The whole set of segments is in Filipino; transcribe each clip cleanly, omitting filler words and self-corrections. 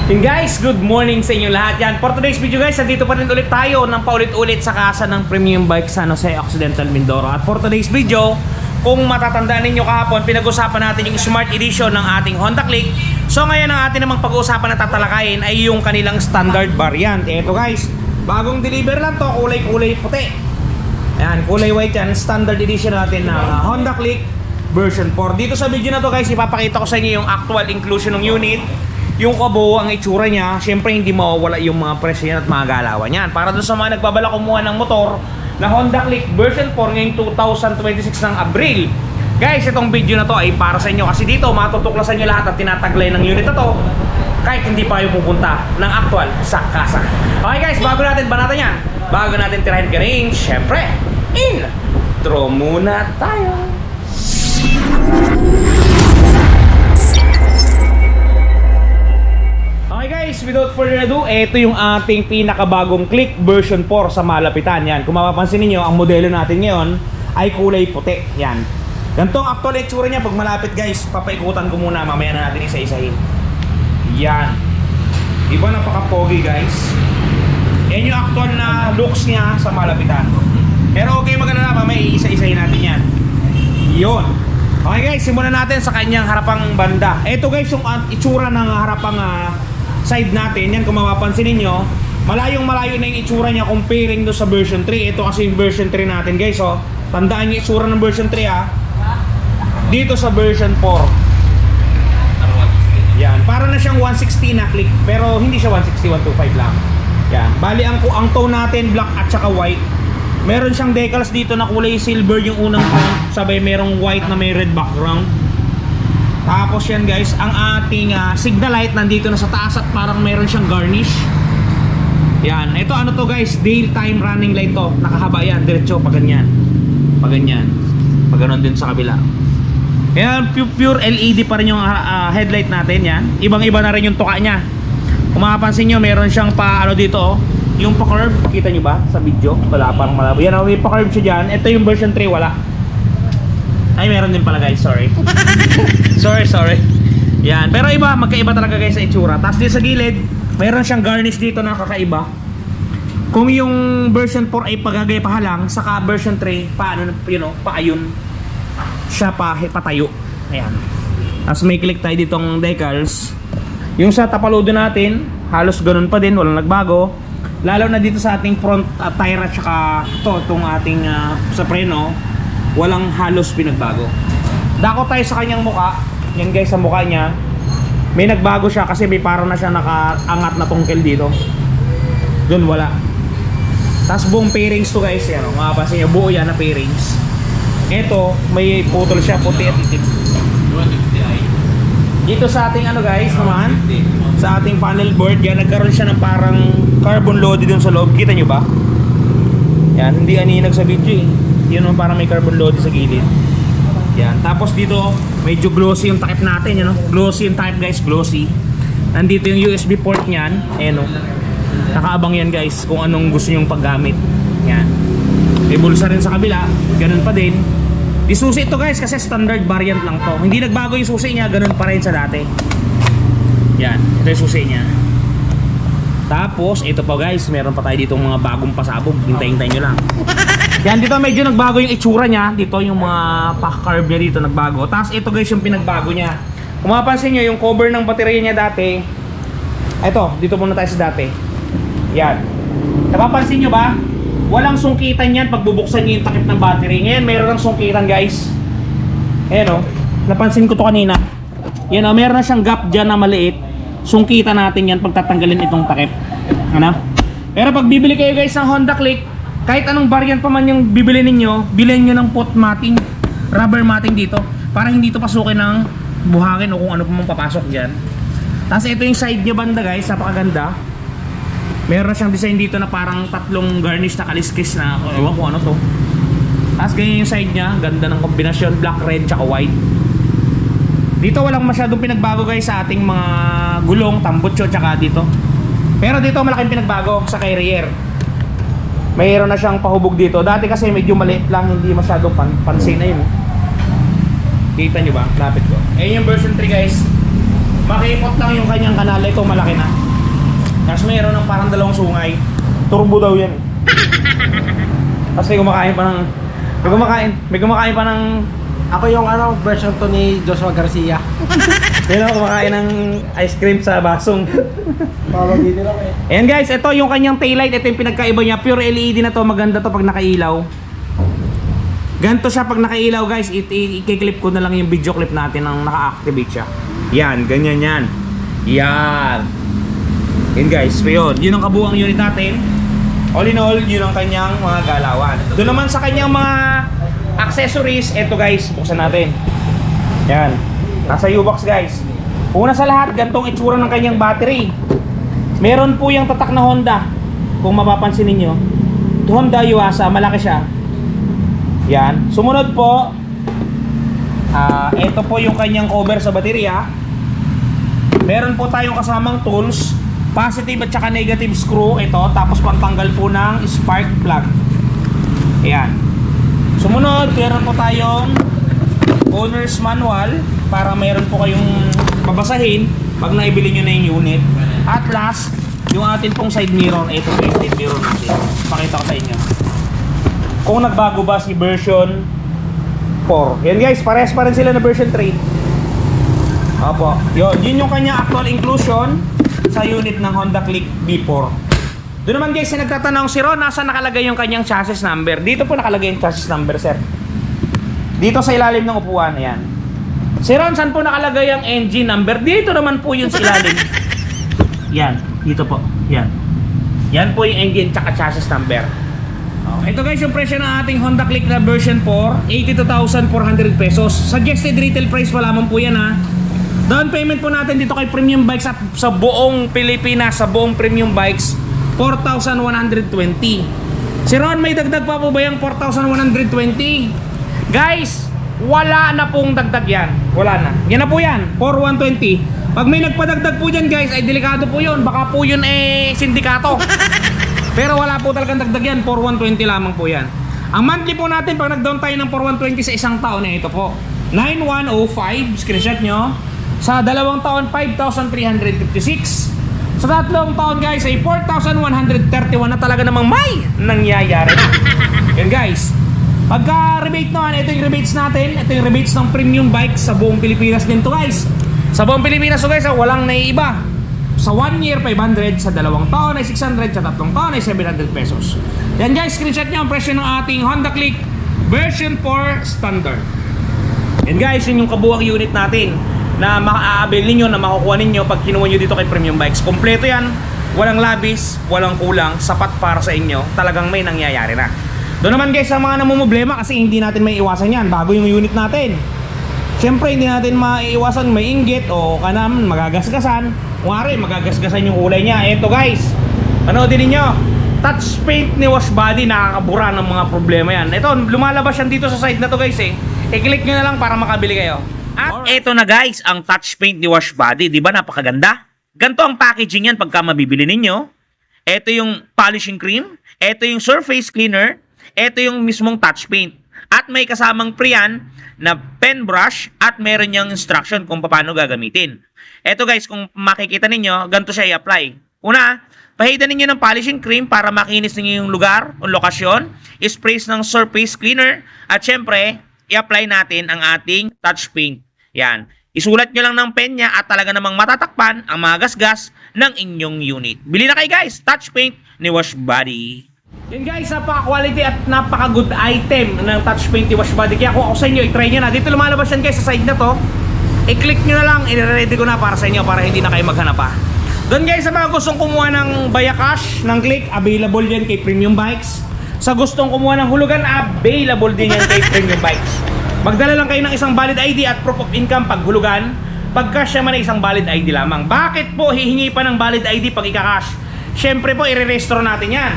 And guys, good morning sa inyo lahat yan. For today's video guys, nandito pa rin ulit tayo ng paulit-ulit sa kasa ng Premium Bike San Jose Occidental Mindoro. At for today's video, kung matatandaan ninyo kahapon, pinag-usapan natin yung Smart Edition ng ating Honda Click. So ngayon ang atin namang pag-uusapan na tatalakayin ay yung kanilang standard variant. Eto guys, bagong deliver lang to, kulay-kulay puti. Ayan, kulay white yan, standard edition natin ng Honda Click version 4. Dito sa video na to guys, ipapakita ko sa inyo yung actual inclusion ng unit, yung kabuo, ang itsura niya. Siyempre hindi mawawala yung mga presyo yan at mga galawan yan. Para doon sa mga nagbabala kumuha ng motor na Honda Click version 4 ngayong 2026 ng Abril. Guys, itong video na to ay para sa inyo kasi dito matutuklasan nyo lahat at tinataglay ng unit na to kahit hindi pa kayo pupunta ng actual sa kasa. Okay guys, bago natin banatan yan, bago natin tirahin ka rin, syempre, intro muna tayo. Okay guys, without further ado, ito yung ating pinakabagong Click version 4 sa malapitan. Yan, kung mapapansin niyo, ang modelo natin ngayon ay kulay puti. Yan. Ganito ang actual itsura niya pag malapit guys. Papaikutan ko muna, mamaya na natin isa-isahin. Yan. Diba napaka-pogi guys? Yan yung actual na looks niya sa malapitan. Pero okay, maganda na, mamaya isa-isahin natin yan. Yun. Okay guys, simulan natin sa kanyang harapang banda. Ito guys yung itsura ng harapang side natin. Yan, kung mapapansin ninyo, malayong-malayo na yung itsura niya comparing do sa version 3. Ito kasi yung version 3 natin guys. Oh. Tandaan yung itsura ng version 3 ha. Dito sa version 4. Yan, para na siyang 160 na Click. Pero hindi siya 160, 125 lang. Yan, bali ang tone natin black at saka white. Meron siyang decals dito na kulay silver yung unang tone. Sabay merong white na may red background. Tapos yan guys, ang ating signal light nandito na sa taas at parang meron siyang garnish. Yan, ito ano to guys, daytime running light to. Nakahaba yan, diretso pa ganyan. Pa ganyan. Pa ganon din sa kabila. Yan, pure LED pa rin yung headlight natin yan. Ibang-iba na rin yung tuka niya. Kung mapapansin nyo, meron siyang pa ano dito oh. Yung pa-curve, kita nyo ba sa video? Wala, parang malabo. Yan, may pa-curve siya dyan. Ito yung version 3, wala. Ay, meron din pala guys, sorry. sorry. Yan, pero iba, magkaiba talaga guys sa itsura. Tapos dito sa gilid, meron siyang garnish dito na kakaiba. Kung yung version 4 ay pagagay pa lang, saka version 3, paano, you know, paayon siya patayo. Ayan. Tapos may click tayo ditong decals. Yung sa tapaludo natin, halos ganun pa din, walang nagbago. Lalo na dito sa ating front tire at saka itong ating sa preno, walang halos pinagbago. Dako tayo sa kanyang muka. Yan guys, sa muka niya may nagbago siya kasi may parang na siya nakaangat na tungkel dito. Doon wala. Tapos buong pairings to guys, yan, mapapansin nyo, buo yan na pairings. Ito, may putol siya, puti at itim. Dito sa ating ano guys naman, sa ating panel board, yan, nagkaroon siya ng parang carbon loaded dun sa loob. Kita nyo ba? Yan, hindi aninag sa video eh. Yun yung parang may carbon loaded sa gilid. Yan, tapos dito medyo glossy yung takip natin, you know? Glossy yung takip guys, glossy. Nandito yung USB port niyan, no? Nakaabang yan guys kung anong gusto nyong paggamit. Yan. May bulsa rin sa kabila, ganun pa din. Di susi ito guys kasi standard variant lang to. Hindi nagbago yung susi niya, ganun pa rin sa dati. Yan, ito yung susi niya. Tapos, ito pa guys, meron pa tayo ditong mga bagong pasabog. Hintayin-hintayin nyo lang. Yan, dito medyo nagbago yung itsura niya. Dito yung mga pack-carb niya dito nagbago. Tapos ito guys yung pinagbago niya. Kung mapapansin nyo, yung cover ng baterya niya dati, ito, dito muna tayo sa dati. Yan. Napapansin nyo ba? Walang sungkitan yan pag bubuksan nyo yung takip ng battery. Ngayon, meron ng sungkitan guys. Ayan o. Napansin ko to kanina. Yan o, meron na siyang gap dyan na maliit. Sungkitan natin yan pag tatanggalin itong takip. Ano? Pero pag bibili kayo guys ng Honda Click, kahit anong variant pa man yung bibili ninyo, bilhin nyo ng pot matting, rubber matting dito, para hindi ito pasukin ng buhangin o kung ano pa mang papasok dyan. Tapos ito yung side nyo banda guys, napakaganda. Meron siyang design dito na parang tatlong garnish na kaliskis na ewan ko ano to. Tapos ganyan yung side niya, ganda ng kombinasyon, black, red, tsaka white. Dito walang masyadong pinagbago guys sa ating mga gulong, tambutso, tsaka dito. Pero dito malaking pinagbago sa kay rear. Mayroon na siyang pahubog dito. Dati kasi medyo maliit lang, hindi masyadong pansin na yun. Kita nyo ba? Lapit ko. Ayun yung version 3 guys. Makipot lang yung kanyang kanal. Ito malaki na. Tapos mayroon ng parang dalawang sungay. Turbo daw yan. Tapos may kumakain pa ng... May kumakain pa ng... Ako yung version to ni Joshua Garcia. Yan ako kumakain ng ice cream sa basong. Parang dito lang eh. Ayan guys, ito yung kanyang taillight. Ito yung pinagkaiba niya. Pure LED na to. Maganda to pag nakailaw. Ganto siya pag nakailaw guys. I-clip ko na lang yung video clip natin nang naka-activate siya. Yan, ganyan yan. Yan. Yan guys, so yun ang kabuuang unit natin. All in all, yun ang kanyang mga galawan. Doon naman sa kanyang mga accessories, eto guys, buksan natin. Yan. Nasa U-box guys. Una sa lahat, gantong itsura ng kanyang battery. Meron po yung tatak na Honda. Kung mapapansin ninyo, Honda Yuasa, malaki siya. Yan. Sumunod po, ito po yung kanyang cover sa baterya. Meron po tayong kasamang tools, positive at saka negative screw. Ito, tapos pantanggal po ng spark plug. Ayan. Sumunod, meron po tayong owner's manual para meron po kayong babasahin pag naibili nyo na yung unit. At last, yung atin pong side mirror. Ito po yung side mirror natin. Pakita ko sa inyo kung nagbago ba si version 4. Yan guys, parehas pa rin sila na version 3. Opo, yun yung kanya actual inclusion sa unit ng Honda Click B4. Doon naman guys, nagtatanong si Ron, nasa nakalagay yung kanyang chassis number? Dito po nakalagay yung chassis number, sir. Dito sa ilalim ng upuan, ayan. Si Ron, saan po nakalagay ang engine number? Dito naman po yun sa ilalim. Yan, dito po, yan. Yan po yung engine tsaka chassis number. Ito guys, yung presyo ng ating Honda Click na version 4, 82,400 pesos. Suggested retail price pa lamang po yan ha. Down payment po natin dito kay Premium Bikes at sa buong Pilipinas, sa buong Premium Bikes, 4,120. Si Ron, may dagdag pa po ba yung 4,120? Guys, wala na pong dagdag yan. Wala na. Yan na po yan, 4,120. Pag may nagpadagdag po dyan guys, ay delikado po yun. Baka po yun sindikato. Pero wala po talagang dagdag yan, 4,120 lamang po yan. Ang monthly po natin pag nag-down tayo ng 4,120 sa isang taon, ito po, 9,105, screenshot nyo. Sa dalawang taon, 5,356. Sa tatlong taon guys, ay 4,131 na talaga namang may nangyayari na. Yan guys. Pagka-rebate naman, ito yung rebates natin. Ito yung rebates ng Premium Bike sa buong Pilipinas din to guys. Sa buong Pilipinas to guys, walang naiiba. Sa 1 year, 500. Sa dalawang taon ay 600. Sa tatlong taon ay 700 pesos. Yan guys, screenshot nyo ang presyo ng ating Honda Click version 4 standard. Yan guys, yun yung kabuuang unit natin na makaabil ninyo, na makukuha ninyo pag kinuha nyo dito kay Premium Bikes. Kompleto yan, walang labis, walang kulang, sapat para sa inyo. Talagang may nangyayari na. Doon naman guys, sa mga namumblema, kasi hindi natin may iwasan yan bago yung unit natin. Siyempre hindi natin maiiwasan may inggit o kanam, magagasgasan. Kunwari, magagasgasan yung kulay niya. Eto guys, panoodin ninyo, touch paint ni Wash Body, nakakabura ng mga problema yan. Ito, lumalabas yan dito sa side na to guys i-click nyo na lang para makabili kayo. At eto na guys, ang touch paint ni Wash Body. Di ba napakaganda? Ganto ang packaging yan pagka mabibili ninyo. Eto yung polishing cream, eto yung surface cleaner, eto yung mismong touch paint. At may kasamang pre-yan na pen brush at meron niyang instruction kung paano gagamitin. Eto guys, kung makikita ninyo, ganito siya i-apply. Una, pahidan ninyo ng polishing cream para makinis ninyo yung lugar o lokasyon. Sprays ng surface cleaner. At syempre, i-apply natin ang ating touch paint. Yan. Isulat nyo lang ng pen niya at talaga namang matatakpan ang mga gasgas ng inyong unit. Bili na kayo guys, touch paint ni Wash Body. Yan guys, napaka-quality at napaka-good item ng touch paint ni Wash Body. Kaya kung ako sa inyo, i-try nyo na. Dito lumalabas yan guys sa side na to. I-click nyo na lang, i-ready ko na para sa inyo para hindi na kayo maghanap pa. Doon guys, sa mga gustong kumuha ng Bayacash, ng Click, available yan kay Premium Bikes. Sa gustong kumuha ng hulugan, available din yan kay Premium Bikes. Magdala lang kayo ng isang valid ID at proof of income pag hulugan. Pag cash naman ay isang valid ID lamang. Bakit po hihingi pa ng valid ID pag ika-cash? Siyempre po, i-re-restro natin yan.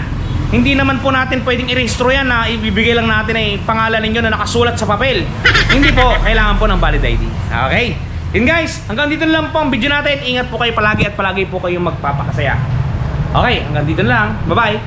Hindi naman po natin pwedeng i-restro yan na ibibigay lang natin ay pangalan ninyo na nakasulat sa papel. Hindi po, kailangan po ng valid ID. Okay? Yun guys, hanggang dito na lang po ang video natin. Ingat po kayo palagi at palagi po kayong magpapakasaya. Okay, hanggang dito na lang. Bye-bye.